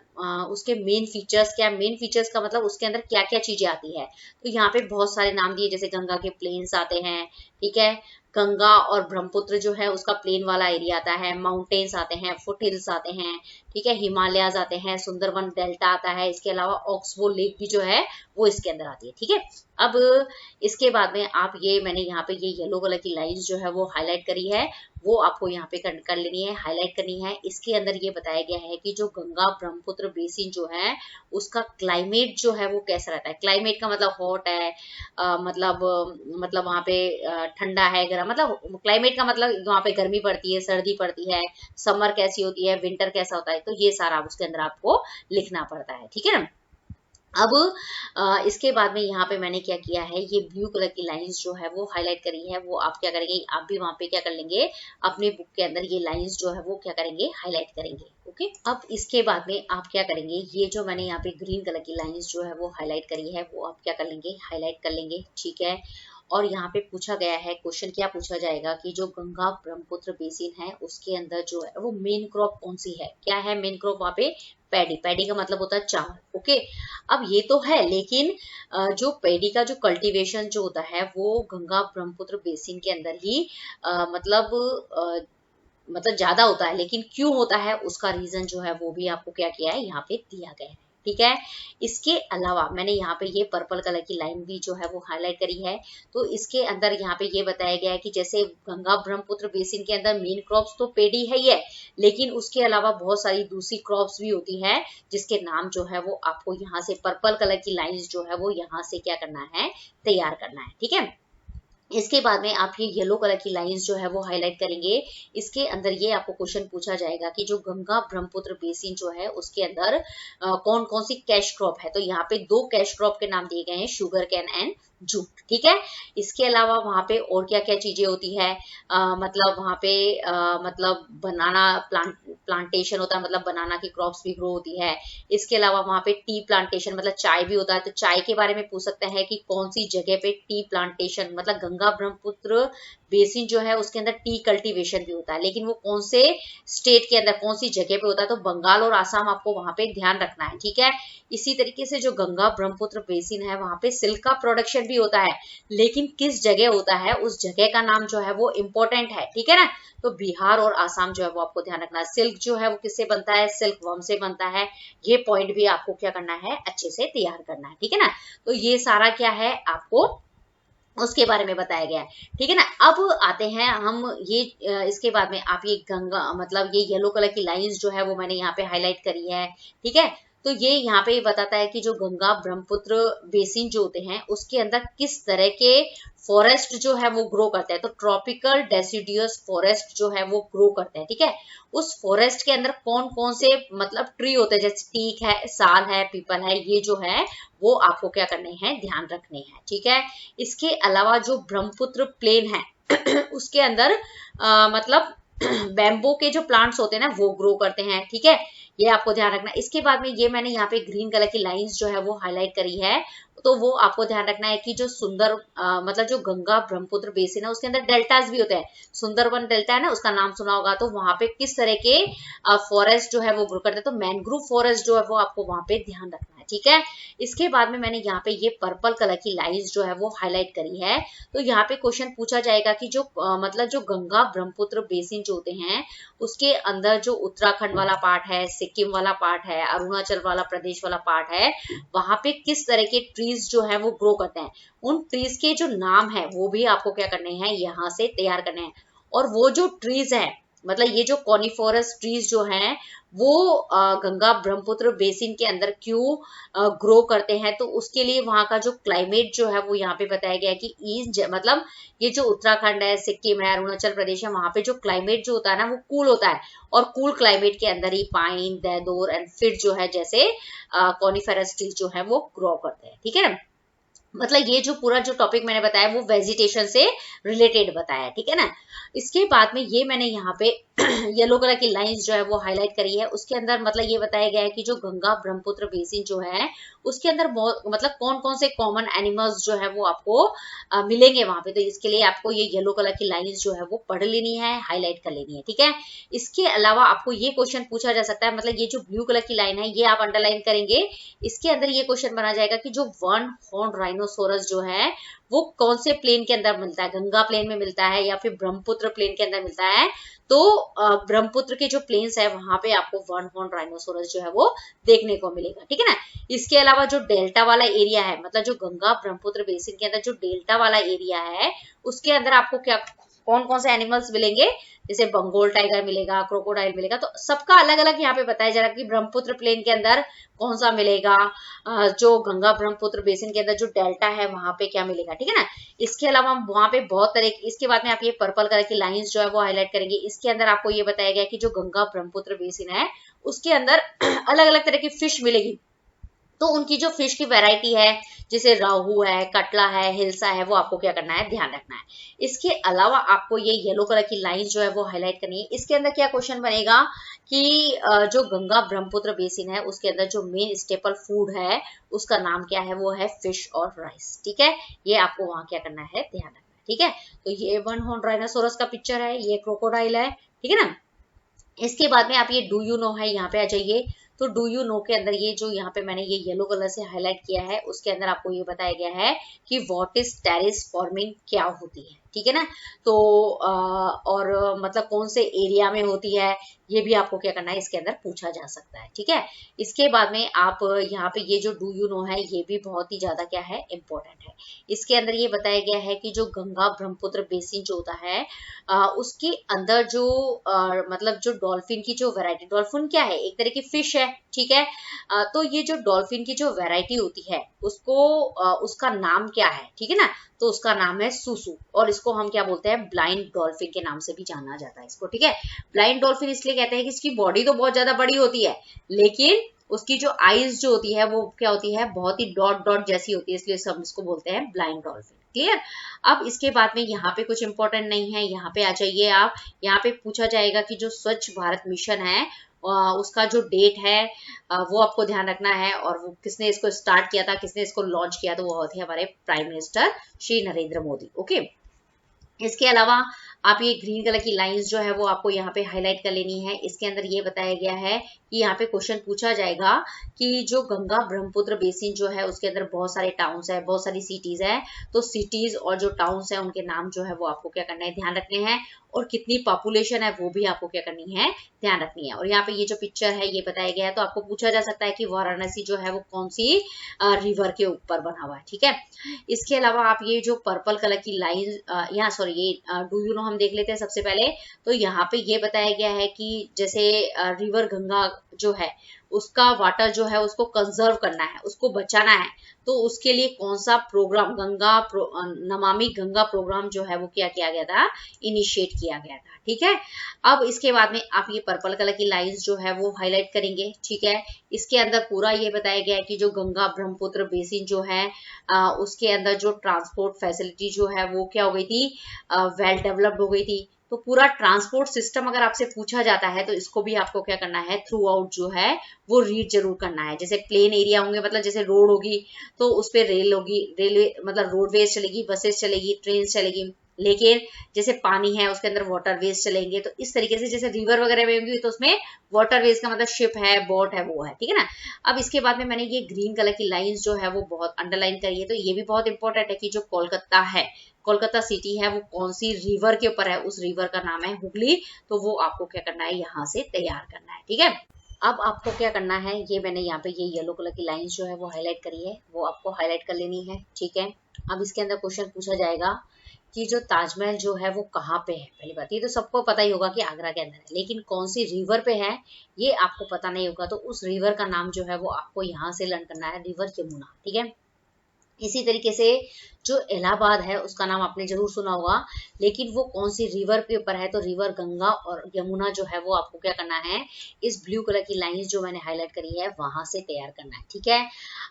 उसके मेन फीचर्स क्या, मेन फीचर्स का मतलब उसके अंदर क्या क्या चीजें आती है। तो यहाँ पे बहुत सारे नाम दिए, जैसे गंगा के प्लेन्स आते हैं। ठीक है। गंगा और ब्रह्मपुत्र जो है उसका प्लेन वाला एरिया आता है, माउंटेन्स आते हैं, फुट हिल्स आते हैं। ठीक है। हिमालयाज आते हैं, सुंदरवन डेल्टा आता है। इसके अलावा ऑक्सबो लेक भी जो है वो इसके अंदर आती है। ठीक है। अब इसके बाद में आप ये मैंने यहाँ पे ये येलो कलर की लाइंस जो है वो हाईलाइट करी है, वो आपको यहाँ पे कर लेनी है, हाईलाइट करनी है। इसके अंदर ये बताया गया है कि जो गंगा ब्रह्मपुत्र बेसिन जो है उसका क्लाइमेट जो है वो कैसा रहता है। क्लाइमेट का मतलब हॉट है, मतलब वहाँ पे ठंडा है, गर्म, मतलब क्लाइमेट का मतलब वहाँ पे गर्मी पड़ती है, सर्दी पड़ती है, समर कैसी होती है, विंटर कैसा होता है, तो ये सारा उसके अंदर आपको लिखना पड़ता है। ठीक है ना। अब इसके बाद में यहाँ पे मैंने क्या किया है, ये ब्लू कलर की लाइंस जो है वो हाईलाइट करी है, वो आप क्या करेंगे, आप भी वहां पे क्या कर लेंगे, अपने बुक के अंदर ये लाइंस जो है वो क्या करेंगे, हाईलाइट करेंगे। ओके। अब इसके बाद में आप क्या करेंगे, ये जो मैंने यहाँ पे ग्रीन कलर की लाइंस जो है वो हाईलाइट करी है वो आप क्या कर लेंगे, हाईलाइट कर लेंगे। ठीक है। और यहाँ पे पूछा गया है क्वेश्चन, क्या पूछा जाएगा कि जो गंगा ब्रह्मपुत्र बेसिन है उसके अंदर जो है वो मेन क्रॉप कौन सी है, क्या है मेन क्रॉप वहाँ पे, पैडी। पैडी का मतलब होता है चावल। ओके। अब ये तो है, लेकिन जो पैडी का जो कल्टीवेशन जो होता है वो गंगा ब्रह्मपुत्र बेसिन के अंदर ही मतलब ज्यादा होता है, लेकिन क्यों होता है उसका रीजन जो है वो भी आपको क्या किया है, यहाँ पे दिया गया है। ठीक है। इसके अलावा मैंने यहाँ पे ये पर्पल कलर की लाइन भी जो है वो हाईलाइट करी है। तो इसके अंदर यहाँ पे ये बताया गया है कि जैसे गंगा ब्रह्मपुत्र बेसिन के अंदर मेन क्रॉप्स तो पेड़ी है ही है, लेकिन उसके अलावा बहुत सारी दूसरी क्रॉप्स भी होती है जिसके नाम जो है वो आपको यहाँ से पर्पल कलर की लाइंस जो है वो यहाँ से क्या करना है, तैयार करना है। ठीक है। इसके बाद में आप ये येलो कलर की लाइंस जो है वो हाईलाइट करेंगे। इसके अंदर ये आपको क्वेश्चन पूछा जाएगा कि जो गंगा ब्रह्मपुत्र बेसिन जो है उसके अंदर कौन कौन सी कैश क्रॉप है। तो यहाँ पे 2 कैश क्रॉप के नाम दिए गए हैं, शुगर कैन एंड जूट, ठीक है। इसके अलावा वहां पे और क्या क्या चीजें होती है, मतलब वहां पे मतलब बनाना प्लांटेशन होता है, मतलब बनाना की क्रॉप्स भी ग्रो होती है। इसके अलावा वहां पे टी प्लांटेशन मतलब चाय भी होता है, तो चाय के बारे में पूछ सकता है कि कौन सी जगह पे टी प्लांटेशन, मतलब गंगा ब्रह्मपुत्र बेसिन जो है उसके अंदर टी कल्टीवेशन भी होता है, लेकिन वो कौन से स्टेट के अंदर कौन सी जगह पे होता है, तो बंगाल और आसाम आपको वहां पे ध्यान रखना है, ठीक है। इसी तरीके से जो गंगा ब्रह्मपुत्र बेसिन है वहां पे सिल्क का प्रोडक्शन भी होता है, लेकिन किस जगह होता है उस जगह का नाम जो है वो इंपॉर्टेंट है, ठीक है ना। तो बिहार और आसाम जो है वो आपको ध्यान रखना है। सिल्क जो है वो किससे बनता है, सिल्क वर्म से बनता है। ये पॉइंट भी आपको क्या करना है, अच्छे से तैयार करना है, ठीक है ना। तो ये सारा क्या है आपको उसके बारे में बताया गया है, ठीक है ना। अब आते हैं हम ये इसके बाद में आप ये गंगा मतलब ये येलो कलर की लाइंस जो है वो मैंने यहाँ पे हाईलाइट करी है, ठीक है। तो ये यहाँ पे बताता है कि जो गंगा ब्रह्मपुत्र बेसिन जो होते हैं उसके अंदर किस तरह के फॉरेस्ट जो है वो ग्रो करते हैं। तो ट्रॉपिकल डेसिडियस फॉरेस्ट जो है वो ग्रो करते हैं, ठीक है। उस फॉरेस्ट के अंदर कौन कौन से मतलब ट्री होते हैं, जैसे टीक है, साल है, पीपल है, ये जो है वो आपको क्या करने हैं, ध्यान रखने हैं, ठीक है। इसके अलावा जो ब्रह्मपुत्र प्लेन है उसके अंदर मतलब बैम्बो के जो प्लांट्स होते हैं ना वो ग्रो करते हैं, ठीक है। ये आपको ध्यान रखना है। इसके बाद में ये मैंने यहाँ पे ग्रीन कलर की लाइंस जो है वो हाईलाइट करी है, तो वो आपको ध्यान रखना है कि जो सुंदर मतलब जो गंगा ब्रह्मपुत्र बेसिन है उसके अंदर डेल्टास भी होते हैं। सुंदरबन डेल्टा है ना, उसका नाम सुना होगा, तो वहां पे किस तरह के फॉरेस्ट जो है वो ग्रो करते हैं, तो मैनग्रोव फॉरेस्ट जो है वो आपको वहां पे ध्यान रखना है, ठीक है। इसके बाद में मैंने यहाँ पे ये पर्पल कलर की लाइंस जो है वो हाईलाइट करी है। तो यहाँ पे क्वेश्चन पूछा जाएगा कि जो मतलब जो गंगा ब्रह्मपुत्र बेसिन जो होते हैं उसके अंदर जो उत्तराखंड वाला पार्ट है, सिक्किम वाला पार्ट है, अरुणाचल वाला प्रदेश वाला पार्ट है, वहां पे किस तरह के ट्रीज जो है वो ग्रो करते हैं। उन ट्रीज के जो नाम है वो भी आपको क्या करने हैं, यहाँ से तैयार करने हैं। और वो जो ट्रीज है मतलब ये जो कॉनिफोरस ट्रीज जो हैं वो गंगा ब्रह्मपुत्र बेसिन के अंदर क्यों ग्रो करते हैं, तो उसके लिए वहां का जो क्लाइमेट जो है वो यहाँ पे बताया गया है कि ईस्ट मतलब ये जो उत्तराखंड है, सिक्किम है, अरुणाचल प्रदेश है, वहां पे जो क्लाइमेट जो होता है ना वो कूल होता है, और कूल क्लाइमेट के अंदर ही पाइन, देवदार एंड फिर जो है जैसे कॉनिफेरस ट्रीज जो है वो ग्रो करते हैं, ठीक है ना। मतलब ये जो पूरा जो टॉपिक मैंने बताया वो वेजिटेशन से रिलेटेड बताया, ठीक है ना। इसके बाद में ये मैंने यहाँ पे येलो कलर की लाइंस जो है वो हाईलाइट करी है, उसके अंदर मतलब ये बताया गया है कि जो गंगा ब्रह्मपुत्र बेसिन जो है उसके अंदर मतलब कौन कौन से कॉमन एनिमल्स जो है वो आपको मिलेंगे वहां पे। तो इसके लिए आपको ये येलो कलर की लाइंस जो है वो पढ़ लेनी है, हाईलाइट कर लेनी है, ठीक है। इसके अलावा आपको ये क्वेश्चन पूछा जा सकता है, मतलब ये जो ब्लू कलर की लाइन है ये आप अंडरलाइन करेंगे। इसके अंदर ये क्वेश्चन बना जाएगा कि जो वन हॉर्न राइनोसोरस जो है वो कौन से प्लेन के अंदर मिलता है, गंगा प्लेन में मिलता है या फिर ब्रह्मपुत्र प्लेन के अंदर मिलता है। तो ब्रह्मपुत्र के जो प्लेन्स है वहां पे आपको वन हॉर्न राइनोसोरस जो है वो देखने को मिलेगा, ठीक है ना। इसके अलावा जो डेल्टा वाला एरिया है, मतलब जो गंगा ब्रह्मपुत्र बेसिन के अंदर जो डेल्टा वाला एरिया है उसके अंदर आपको क्या कौन कौन से एनिमल्स मिलेंगे, जैसे बंगाल टाइगर मिलेगा, क्रोकोडाइल मिलेगा, तो सबका अलग अलग यहाँ पे बताया जा रहा है कि ब्रह्मपुत्र प्लेन के अंदर कौन सा मिलेगा, जो गंगा ब्रह्मपुत्र बेसिन के अंदर जो डेल्टा है वहां पे क्या मिलेगा, ठीक है ना। इसके अलावा वहां पे बहुत तरह की, इसके बाद में आप ये पर्पल कलर की लाइंस जो है वो हाईलाइट करेंगे। इसके अंदर आपको ये बताया गया कि जो गंगा ब्रह्मपुत्र बेसिन है उसके अंदर अलग अलग तरह की फिश मिलेगी, तो उनकी जो फिश की वैरायटी है जैसे राहू है, कटला है, हिल्सा है, वो आपको क्या करना है, ध्यान रखना है। इसके अलावा आपको ये येलो कलर की लाइन जो है वो हाईलाइट करनी है। इसके अंदर क्या क्वेश्चन बनेगा कि जो गंगा ब्रह्मपुत्र बेसिन है उसके अंदर जो मेन स्टेपल फूड है उसका नाम क्या है, वो है फिश और राइस, ठीक है। ये आपको वहां क्या करना है, ध्यान रखना है, ठीक है। तो ये वन हॉर्न राइनोसोरस का पिक्चर है, ये क्रोकोडाइल है, ठीक है ना। इसके बाद में आप ये डू यू नो है यहाँ पे आ जाइए। तो डू यू नो के अंदर ये जो यहाँ पे मैंने ये येलो कलर से हाईलाइट किया है उसके अंदर आपको ये बताया गया है कि व्हाट इज टेरेस फॉर्मिंग क्या होती है, ठीक है ना। तो और मतलब कौन से एरिया में होती है, ये भी आपको क्या करना है इसके अंदर पूछा जा सकता है, ठीक है। इसके बाद में आप यहाँ पे ये जो डू यू नो है ये भी बहुत ही ज्यादा क्या है इम्पोर्टेंट है। इसके अंदर ये बताया गया है कि जो गंगा ब्रह्मपुत्र बेसिन जो होता है उसके अंदर जो मतलब जो डॉल्फिन की जो वैरायटी, डॉल्फिन क्या है एक तरह की फिश है, ठीक है। तो ये जो डॉल्फिन की जो वैरायटी होती है उसको उसका नाम क्या है, ठीक है ना। तो उसका नाम है सुसु, और इसको हम क्या बोलते हैं ब्लाइंड डॉल्फिन के नाम से भी जाना जाता है इसको, ठीक है। ब्लाइंड डॉल्फिन इसलिए कहते हैं कि इसकी बॉडी तो बहुत ज्यादा बड़ी होती है, लेकिन उसकी जो आईज जो होती है वो क्या होती है बहुत ही डॉट डॉट जैसी होती है, इसलिए हम इसको बोलते हैं ब्लाइंड डॉल्फिन। क्लियर। अब इसके बाद में यहाँ पे कुछ इंपॉर्टेंट नहीं है, यहाँ पे आ जाइए आप। यहाँ पे पूछा जाएगा कि जो स्वच्छ भारत मिशन है उसका जो डेट है वो आपको ध्यान रखना है, और वो किसने इसको स्टार्ट किया था, किसने इसको लॉन्च किया, तो वो थे हमारे prime minister Shri Narendra Modi. Okay. इसके अलावा आप ये ग्रीन कलर की लाइंस जो है वो आपको यहाँ पे हाईलाइट कर लेनी है। इसके अंदर ये बताया गया है कि यहाँ पे क्वेश्चन पूछा जाएगा कि जो गंगा ब्रह्मपुत्र बेसिन जो है उसके अंदर बहुत सारे टाउन्स है, बहुत सारी सिटीज है, तो सिटीज और जो टाउन्स है उनके नाम जो है वो आपको क्या करना है ध्यान रखने हैं, और कितनी पॉपुलेशन है वो भी आपको क्या करनी है ध्यान रखनी है। और यहाँ पे ये जो पिक्चर है ये बताया गया है, तो आपको पूछा जा सकता है कि वाराणसी जो है वो कौन सी रिवर के ऊपर बना हुआ है, ठीक है। इसके अलावा आप ये जो पर्पल कलर की लाइन यहाँ सॉरी ये डू यू नो हम देख लेते हैं सबसे पहले। तो यहाँ पे ये बताया गया है कि जैसे रिवर गंगा जो है उसका वाटर जो है उसको कंजर्व करना है, उसको बचाना है, तो उसके लिए कौन सा प्रोग्राम नमामि गंगा प्रोग्राम जो है वो क्या किया गया था, इनिशिएट किया गया था, ठीक है। अब इसके बाद में आप ये पर्पल कलर की लाइंस जो है वो हाईलाइट करेंगे, ठीक है। इसके अंदर पूरा ये बताया गया है कि जो गंगा ब्रह्मपुत्र बेसिन जो है उसके अंदर जो ट्रांसपोर्ट फैसिलिटी जो है वो क्या हो गई थी, वेल डेवलप्ड हो गई थी। तो पूरा ट्रांसपोर्ट सिस्टम अगर आपसे पूछा जाता है तो इसको भी आपको क्या करना है थ्रू आउट जो है वो रीड जरूर करना है। जैसे प्लेन एरिया होंगे मतलब जैसे रोड होगी तो उस पर रेल होगी, रेलवे मतलब रोडवेज चलेगी, बसेस चलेगी, ट्रेन चलेगी। लेकिन जैसे पानी है उसके अंदर वाटरवेज चलेंगे, तो इस तरीके से जैसे रिवर वगैरह में होंगी तो उसमें वाटरवेज का मतलब शिप है, बोट है, वो है, ठीक है ना। अब इसके बाद में मैंने ये ग्रीन कलर की लाइंस जो है वो बहुत अंडरलाइन करी है, तो ये भी बहुत इंपॉर्टेंट है कि जो कोलकाता है, कोलकाता सिटी है वो कौन सी रिवर के ऊपर है, उस रिवर का नाम है हुगली। तो वो आपको क्या करना है यहाँ से तैयार करना है, ठीक है। अब आपको क्या करना है, ये मैंने यहाँ पे ये येलो कलर की लाइंस जो है वो हाईलाइट करी है, वो आपको हाईलाइट कर लेनी है, ठीक है। अब इसके अंदर क्वेश्चन पूछा जाएगा कि जो ताजमहल जो है वो कहाँ पे है। पहली बात ये तो सबको पता ही होगा कि आगरा के अंदर है, लेकिन कौन सी रिवर पे है ये आपको पता नहीं होगा, तो उस रिवर का नाम जो है वो आपको यहाँ से लर्न करना है, रिवर यमुना, ठीक है। इसी तरीके से जो इलाहाबाद है उसका नाम आपने जरूर सुना होगा, लेकिन वो कौन सी रिवर के ऊपर है, तो रिवर गंगा और यमुना जो है वो आपको क्या करना है इस ब्लू कलर की लाइंस जो मैंने हाईलाइट करी है वहां से तैयार करना है, ठीक है।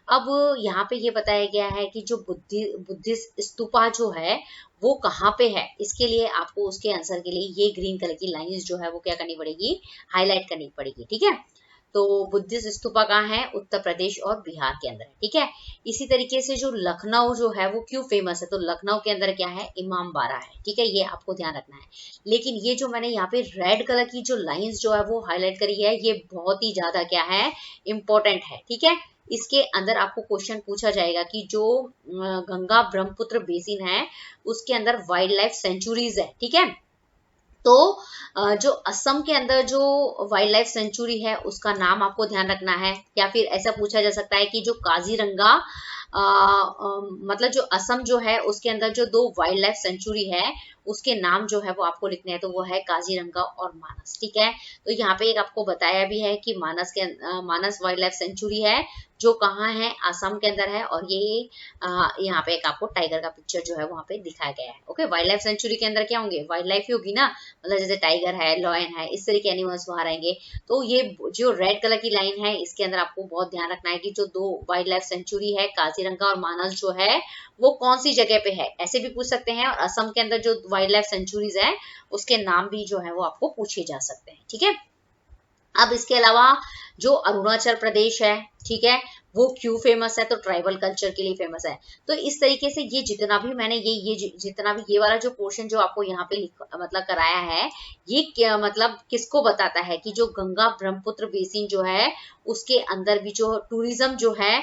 अब यहाँ पे ये बताया गया है कि जो बुद्धिस्ट स्तूपा जो है वो कहाँ पे है, इसके लिए आपको उसके आंसर के लिए ये ग्रीन कलर की लाइंस जो है वो क्या करनी पड़ेगी, हाईलाइट करनी पड़ेगी, ठीक है। तो बुद्धिस्ट स्तूपा कहाँ है, उत्तर प्रदेश और बिहार के अंदर है, ठीक है। इसी तरीके से जो लखनऊ जो है वो क्यों फेमस है, तो लखनऊ के अंदर क्या है, इमाम बाड़ा है, ठीक है, ये आपको ध्यान रखना है। लेकिन ये जो मैंने यहाँ पे रेड कलर की जो लाइंस जो है वो हाईलाइट करी है ये बहुत ही ज्यादा क्या है इंपॉर्टेंट है, ठीक है। इसके अंदर आपको क्वेश्चन पूछा जाएगा कि जो गंगा ब्रह्मपुत्र बेसिन है उसके अंदर वाइल्ड लाइफ सेंचुरीज है, ठीक है। तो जो असम के अंदर जो वाइल्ड लाइफ सेंचुरी है उसका नाम आपको ध्यान रखना है, या फिर ऐसा पूछा जा सकता है कि जो काजीरंगा मतलब जो असम जो है उसके अंदर जो दो वाइल्ड लाइफ सेंचुरी है उसके नाम जो है वो आपको लिखने हैं, तो वो है काजीरंगा और मानस, ठीक है। तो यहाँ पे एक आपको बताया भी है कि मानस वाइल्ड लाइफ सेंचुरी है जो कहाँ है, असम के अंदर है, और ये यहाँ पे एक आपको टाइगर का पिक्चर जो है वहां पे दिखाया गया है। ओके, वाइल्ड लाइफ सेंचुरी के अंदर क्या होंगे, वाइल्ड लाइफ ही होगी ना, मतलब जैसे टाइगर है, लॉयन है, इस तरह के एनिमल्स वहां रहेंगे। तो ये जो रेड कलर की लाइन है इसके अंदर आपको बहुत ध्यान रखना है कि जो दो वाइल्ड लाइफ सेंचुरी है काजीरंगा और मानस जो है वो कौन सी जगह पे है, ऐसे भी पूछ सकते हैं। और असम के अंदर जो वाइल्ड लाइफ सेंचुरीज है उसके नाम भी जो है वो आपको पूछे जा सकते हैं, ठीक है। अब इसके अलावा जो अरुणाचल प्रदेश है, ठीक है, वो क्यों फेमस है, तो ट्राइबल कल्चर के लिए फेमस है। तो इस तरीके से ये जितना भी मैंने जितना भी ये वाला जो पोर्शन जो आपको यहाँ पे मतलब कराया है ये क्या मतलब किसको बताता है कि जो गंगा ब्रह्मपुत्र बेसिन जो है उसके अंदर भी जो टूरिज्म जो है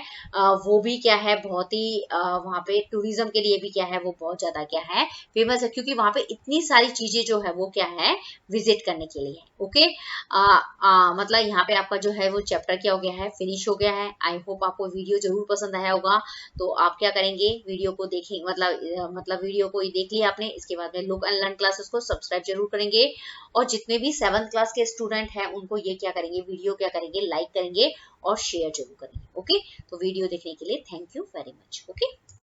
वो भी क्या है बहुत ही वहाँ पे टूरिज्म के लिए भी क्या है वो बहुत ज्यादा क्या है फेमस है, क्योंकि वहाँ पे इतनी सारी चीजें जो है वो क्या है विजिट करने के लिए है। ओके, मतलब यहाँ पे आपका जो है वो चैप्टर क्या हो गया है, फिनिश हो गया है। आई होप आपको वीडियो जरूर पसंद आया होगा। तो आप क्या करेंगे, वीडियो को देखें, मतलब वीडियो को देख लिया आपने, इसके बाद में लुक एंड लर्न क्लासेस को सब्सक्राइब जरूर करेंगे। और जितने भी 7th क्लास के स्टूडेंट हैं उनको ये क्या करेंगे, वीडियो क्या करेंगे, लाइक करेंगे और शेयर जरूर करेंगे। ओके, तो वीडियो देखने के लिए thank you very much. Okay.